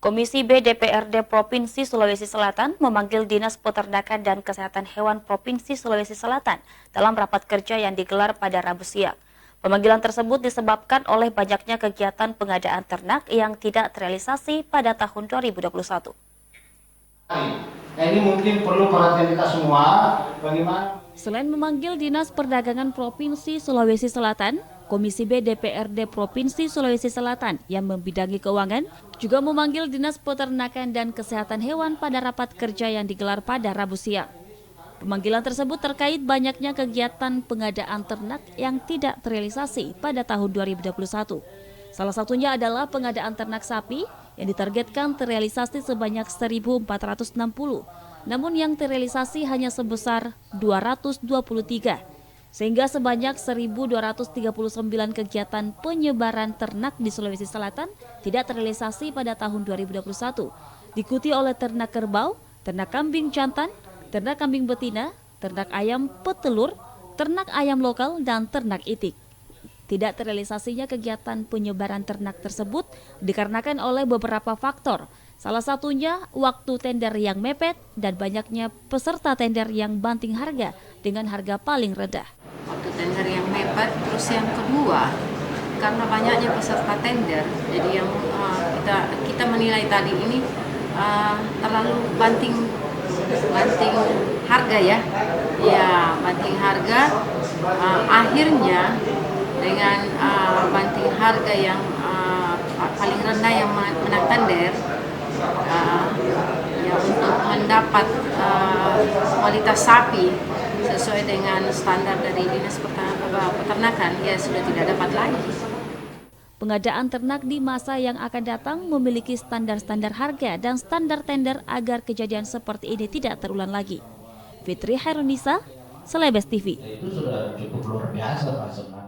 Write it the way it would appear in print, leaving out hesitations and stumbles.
Komisi B DPRD Provinsi Sulawesi Selatan memanggil Dinas Peternakan dan Kesehatan Hewan Provinsi Sulawesi Selatan dalam rapat kerja yang digelar pada Rabu siang. Pemanggilan tersebut disebabkan oleh banyaknya kegiatan pengadaan ternak yang tidak terrealisasi pada tahun 2021. Ini mungkin perlu perhatian kita semua, bagaimana. Selain memanggil Dinas Perdagangan Provinsi Sulawesi Selatan, Komisi B DPRD Provinsi Sulawesi Selatan yang membidangi keuangan juga memanggil Dinas Peternakan dan Kesehatan Hewan pada rapat kerja yang digelar pada Rabu siang. Pemanggilan tersebut terkait banyaknya kegiatan pengadaan ternak yang tidak terrealisasi pada tahun 2021. Salah satunya adalah pengadaan ternak sapi yang ditargetkan terrealisasi sebanyak 1.460, namun yang terrealisasi hanya sebesar 223. Sehingga sebanyak 1.239 kegiatan penyebaran ternak di Sulawesi Selatan tidak terrealisasi pada tahun 2021, diikuti oleh ternak kerbau, ternak kambing jantan, ternak kambing betina, ternak ayam petelur, ternak ayam lokal, dan ternak itik. Tidak terrealisasinya kegiatan penyebaran ternak tersebut dikarenakan oleh beberapa faktor. Salah satunya waktu tender yang mepet dan banyaknya peserta tender yang banting harga dengan harga paling rendah. Waktu tender yang mepet, terus yang kedua karena banyaknya peserta tender, jadi yang kita menilai tadi ini terlalu banting harga ya, banting harga. Akhirnya dengan banting harga yang paling rendah yang menang tender, untuk mendapat kualitas sapi sesuai dengan standar dari Dinas Peternakan sudah tidak dapat lagi. Pengadaan ternak di masa yang akan datang memiliki standar-standar harga dan standar tender agar kejadian seperti ini tidak terulang lagi. Fitri Hairunisa, Celebes TV. Itu sudah cukup luar biasa Pak.